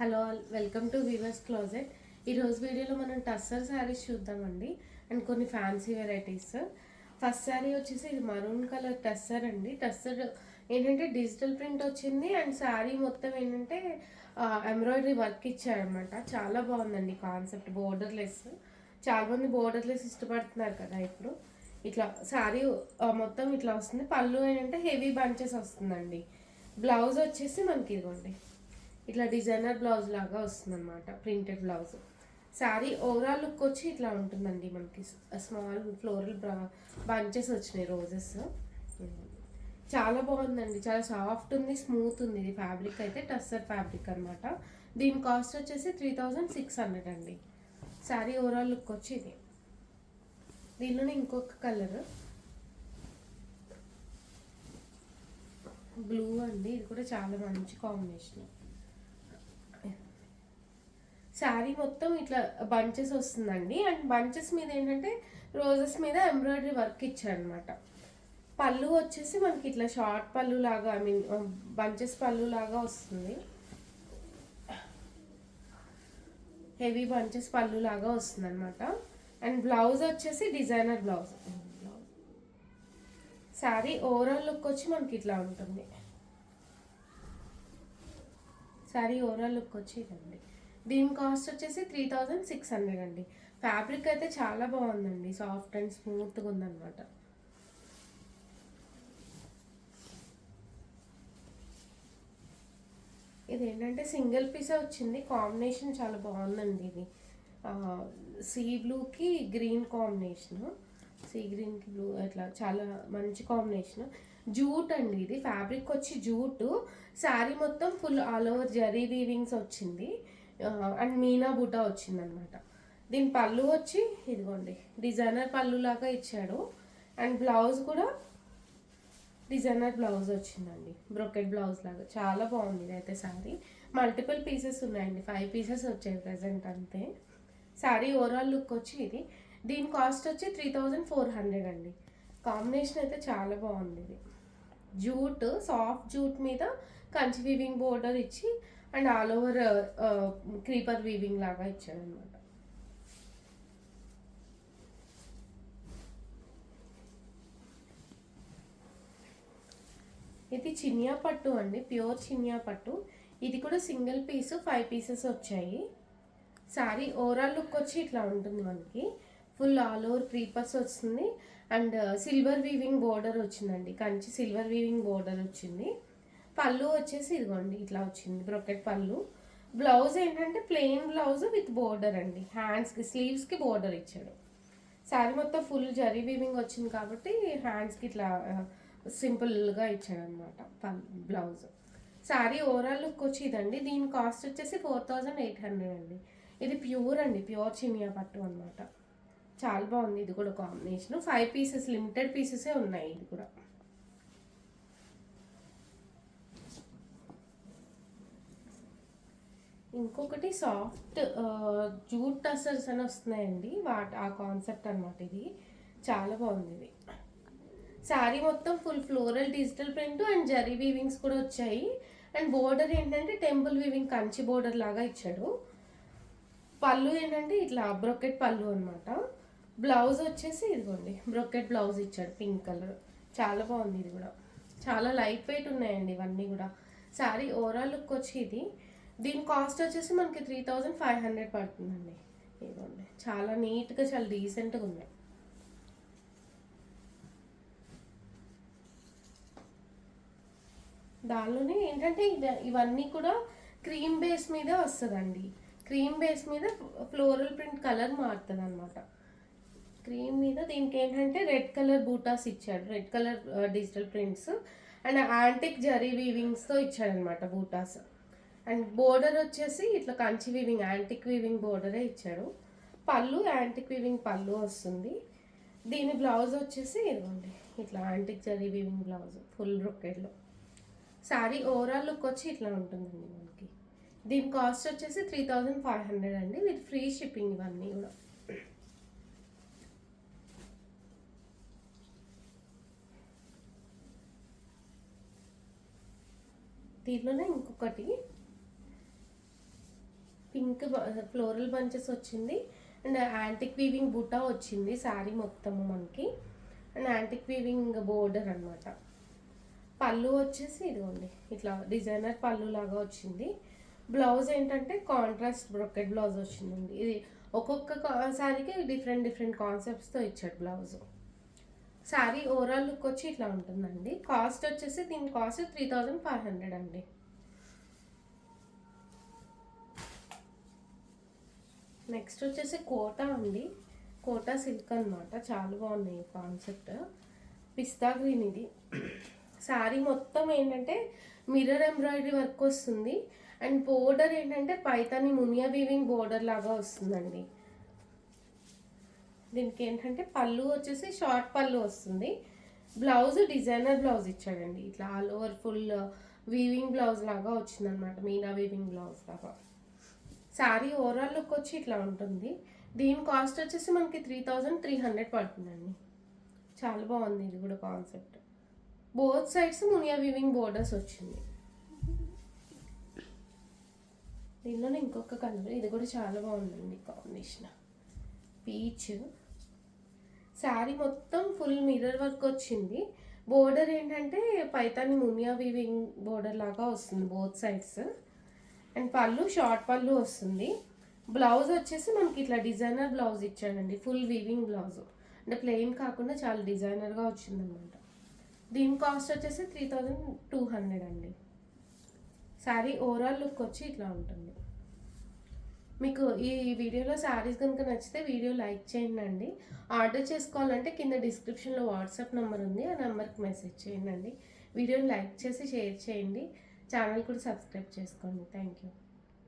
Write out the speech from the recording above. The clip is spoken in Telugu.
Hello all, welcome to Weavers Closet. ఈరోజు వీడియోలో మనం టస్సర్ శారీస్ చూద్దామండి అండ్ కొన్ని ఫ్యాన్సీ వెరైటీస్. ఫస్ట్ శారీ వచ్చేసి ఇది మరూన్ కలర్ టస్సర్ అండి. టస్సర్ ఏంటంటే డిజిటల్ ప్రింట్ వచ్చింది అండ్ శారీ మొత్తం ఏంటంటే ఎంబ్రాయిడరీ వర్క్ ఇచ్చారనమాట. చాలా బాగుందండి కాన్సెప్ట్. బోర్డర్లెస్, చాలామంది బోర్డర్లెస్ ఇష్టపడుతున్నారు కదా ఇప్పుడు. ఇట్లా శారీ మొత్తం ఇట్లా వస్తుంది. పళ్ళు ఏంటంటే హెవీ బంచెస్ వస్తుందండి. బ్లౌజ్ వచ్చేసి మనకి ఇదిగోండి ఇట్లా డిజైనర్ బ్లౌజ్ లాగా వస్తుంది అనమాట, printed blouse. Sari overall look వచ్చి ఇట్లా ఉంటుందండి. మనకి స్మాల్ ఫ్లోరల్ బంచెస్ వచ్చినాయి, రోజెస్. చాలా బాగుందండి, చాలా సాఫ్ట్ ఉంది, స్మూత్ ఉంది. ఇది ఫ్యాబ్రిక్ అయితే టస్సర్ ఫ్యాబ్రిక్ అనమాట. దీని కాస్ట్ వచ్చేసి 3600 అండి. శారీ ఓవరాల్ లుక్ వచ్చి ఇది. దీనిలోనే ఇంకొక కలర్ బ్లూ అండి. ఇది కూడా చాలా మంచి కాంబినేషన్. శారీ మొత్తం ఇట్లా బంచెస్ వస్తుందండి అండ్ బంచెస్ మీద ఏంటంటే రోజెస్ మీద ఎంబ్రాయిడరీ వర్క్ ఇచ్చారనమాట. పళ్ళు వచ్చేసి మనకి ఇట్లా షార్ట్ పళ్ళు లాగా, ఐ మీన్ బంచెస్ పళ్ళు లాగా వస్తుంది. హెవీ బంచెస్ పళ్ళు లాగా వస్తుంది అనమాట. అండ్ బ్లౌజ్ వచ్చేసి designer blouse. Sari overall look వచ్చి మనకి ఇట్లా ఉంటుంది. శారీ ఓవరాల్ లుక్ వచ్చి ఇదండి. దీని కాస్ట్ వచ్చేసి 3600 అండి. ఫ్యాబ్రిక్ అయితే చాలా బాగుందండి, సాఫ్ట్ అండ్ స్మూత్గా ఉందన్నమాట. ఇది ఏంటంటే సింగిల్ పీసే వచ్చింది. కాంబినేషన్ చాలా బాగుందండి. ఇది సీ బ్లూకి గ్రీన్ కాంబినేషన్, సీ గ్రీన్కి బ్లూ, అట్లా చాలా మంచి కాంబినేషన్. జూట్ అండి, ఇది ఫ్యాబ్రిక్ వచ్చి జూట్. శారీ మొత్తం ఫుల్ ఆల్ ఓవర్ జరీ వీవింగ్స్ వచ్చింది అండ్ మీనా బూటా వచ్చింది అనమాట. దీని పళ్ళు వచ్చి ఇదిగోండి డిజైనర్ పళ్ళు లాగా ఇచ్చాడు అండ్ బ్లౌజ్ కూడా డిజైనర్ బ్లౌజ్ వచ్చిందండి, బ్రొకెట్ బ్లౌజ్ లాగా. చాలా బాగుంది ఇదైతే శారీ. మల్టిపుల్ పీసెస్ ఉన్నాయండి, 5 పీసెస్ వచ్చాయి ప్రజెంట్ అంతే. శారీ ఓవరాల్ లుక్ వచ్చి ఇది. దీని కాస్ట్ వచ్చి 3400 అండి. కాంబినేషన్ అయితే చాలా బాగుంది. ఇది జూట్, సాఫ్ట్ జూట్ మీద కంచి వీవింగ్ బోర్డర్ ఇచ్చి and all over creeper weaving లాగా ఇచ్చాడనమాట. ఇది చినియా పట్టు అండి, ప్యూర్ చినియా పట్టు. ఇది కూడా సింగిల్ పీస్ 5 పీసెస్ వచ్చాయి. శారీ ఓవరాల్ లుక్ వచ్చి ఇట్లా ఉంటుంది మనకి. ఫుల్ ఆల్ ఓవర్ క్రీపర్స్ వస్తుంది అండ్ సిల్వర్ వీవింగ్ బోర్డర్ వచ్చిందండి, కంచి సిల్వర్ వీవింగ్ బోర్డర్ వచ్చింది. పళ్ళు వచ్చేసి ఇదిగోండి ఇట్లా వచ్చింది, బ్రొకెట్ పళ్ళు. బ్లౌజ్ ఏంటంటే ప్లెయిన్ బ్లౌజ్ విత్ బోర్డర్ అండి. హ్యాండ్స్కి, స్లీవ్స్కి బోర్డర్ ఇచ్చాడు. శారీ మొత్తం ఫుల్ జరీ వీవింగ్ వచ్చింది కాబట్టి హ్యాండ్స్కి ఇట్లా సింపుల్గా ఇచ్చాడు అనమాట బ్లౌజ్. శారీ ఓవరాల్ లుక్ వచ్చి ఇదండి. దీని కాస్ట్ వచ్చేసి 4800 అండి. ఇది ప్యూర్ అండి, ప్యూర్ చినియా పట్టు అనమాట. చాలా బాగుంది. ఇది కూడా కాంబినేషన్ 5 పీసెస్, లిమిటెడ్ పీసెసే ఉన్నాయి. ఇది కూడా ఇంకొకటి సాఫ్ట్ జూట్ టసర్స్ అని వస్తున్నాయండి, ఆ కాన్సెప్ట్ అనమాట. ఇది చాలా బాగుంది. ఇది శారీ మొత్తం full floral digital print and zari weavings కూడా వచ్చాయి అండ్ బోర్డర్ ఏంటంటే టెంపుల్ వీవింగ్ కంచి బోర్డర్ లాగా ఇచ్చాడు. పళ్ళు ఏంటంటే ఇట్లా బ్రొకెట్ పళ్ళు అనమాట. బ్లౌజ్ వచ్చేసి ఇదిగోండి బ్రొకెట్ బ్లౌజ్ ఇచ్చాడు, పింక్ కలర్. చాలా బాగుంది. ఇది కూడా చాలా లైట్ వెయిట్ ఉన్నాయండి ఇవన్నీ కూడా. శారీ ఓవరాల్ లుక్ వచ్చి ఇది. దీని కాస్ట్ వచ్చేసి మనకి 3500 పడుతుందండి. ఇదిగోండి చాలా నీట్గా, చాలా డీసెంట్గా ఉన్నాయి. దానిలోనే ఏంటంటే ఇవన్నీ కూడా క్రీమ్ బేస్ మీద వస్తుందండి. క్రీమ్ బేస్ మీద ఫ్లోరల్ ప్రింట్ కలర్ మారుతుంది అనమాట. క్రీమ్ మీద దీనికి ఏంటంటే రెడ్ కలర్ బూటాస్ ఇచ్చాడు, red colour digital prints and antique zari వీవింగ్స్తో ఇచ్చాడనమాట బూటాస్. అండ్ బోర్డర్ వచ్చేసి ఇట్లా కంచి వీవింగ్, యాంటిక్ వీవింగ్ బోర్డరే ఇచ్చాడు. పళ్ళు యాంటిక్ వీవింగ్ పళ్ళు వస్తుంది. దీని బ్లౌజ్ వచ్చేసి ఇదిగోండి ఇట్లా antique zari weaving blouse full బ్రొకెట్లో. శారీ ఓవరాల్ లుక్ వచ్చి ఇట్లా ఉంటుందండి మనకి. దీని కాస్ట్ వచ్చేసి 3500 అండి, విత్ ఫ్రీ షిప్పింగ్ ఇవన్నీ కూడా. దీంట్లోనే ఇంకొకటి పింక్ ఫ్లోరల్ బంచెస్ వచ్చింది. అండ్ యాంటిక్ వీవింగ్ బుటా వచ్చింది శారీ మొత్తము మనకి. అండ్ యాంటిక్ వీవింగ్ బోర్డర్ అనమాట. పళ్ళు వచ్చేసి ఇదిగోండి ఇట్లా డిజైనర్ పళ్ళు లాగా వచ్చింది. బ్లౌజ్ ఏంటంటే కాంట్రాస్ట్ బ్రొకెట్ బ్లౌజ్ వచ్చిందండి. ఇది ఒక్కొక్క శారీకి డిఫరెంట్ కాన్సెప్ట్స్తో ఇచ్చాడు బ్లౌజ్. శారీ ఓవరాల్ లుక్ వచ్చి ఇట్లా ఉంటుందండి. కాస్ట్ వచ్చేసి దీని కాస్ట్ 3500 అండి. నెక్స్ట్ వచ్చేసి కోటా అండి. కోటా సిల్క్ అనమాట. చాలా బాగున్నాయి కాన్సెప్ట్. పిస్తా గ్రీన్ ఇది. శారీ మొత్తం ఏంటంటే మిర్రర్ ఎంబ్రాయిడరీ వర్క్ వస్తుంది. అండ్ బోర్డర్ ఏంటంటే పైతాని మునియా వీవింగ్ బోర్డర్ లాగా వస్తుందండి. దీనికి ఏంటంటే పళ్ళు వచ్చేసి షార్ట్ పళ్ళు వస్తుంది. బ్లౌజ్ డిజైనర్ బ్లౌజ్ ఇచ్చాడండి. ఇట్లా all over full weaving blouse లాగా వచ్చిందనమాట. మీనా వీవింగ్ బ్లౌజ్ లాగా. శారీ ఓవరాల్ లుక్ వచ్చి ఇట్లా ఉంటుంది. దీని కాస్ట్ వచ్చేసి మనకి 3300 పడుతుందండి. చాలా బాగుంది ఇది కూడా concept. Both sides Muniya weaving borders వచ్చింది. దీనిలోనే ఇంకొక కలర్, ఇది కూడా చాలా బాగుందండి కాంబినేషన్. పీచ్. శారీ మొత్తం ఫుల్ మిర్రర్ వర్క్ వచ్చింది. బోర్డర్ ఏంటంటే పైతాని మునియా వీవింగ్ బోర్డర్ లాగా వస్తుంది బోత్ సైడ్స్. అండ్ పళ్ళు షార్ట్ పళ్ళు వస్తుంది. బ్లౌజ్ వచ్చేసి మనకి ఇట్లా డిజైనర్ బ్లౌజ్ ఇచ్చాడండి. ఫుల్ వీవింగ్ బ్లౌజ్ అంటే ప్లెయిన్ కాకుండా చాలా డిజైనర్గా వచ్చిందనమాట. దీని కాస్ట్ వచ్చేసి 3200 అండి. శారీ ఓవరాల్ లుక్ వచ్చి ఇట్లా ఉంటుంది. మీకు ఈ వీడియోలో శారీస్ కనుక నచ్చితే వీడియో లైక్ చేయండి అండి. ఆర్డర్ చేసుకోవాలంటే కింద డిస్క్రిప్షన్లో వాట్సాప్ నెంబర్ ఉంది. ఆ నెంబర్కి మెసేజ్ చేయండి అండి. వీడియోని లైక్ చేసి షేర్ చేయండి. ఛానల్ కూడా సబ్స్క్రైబ్ చేసుకోండి. Thank you.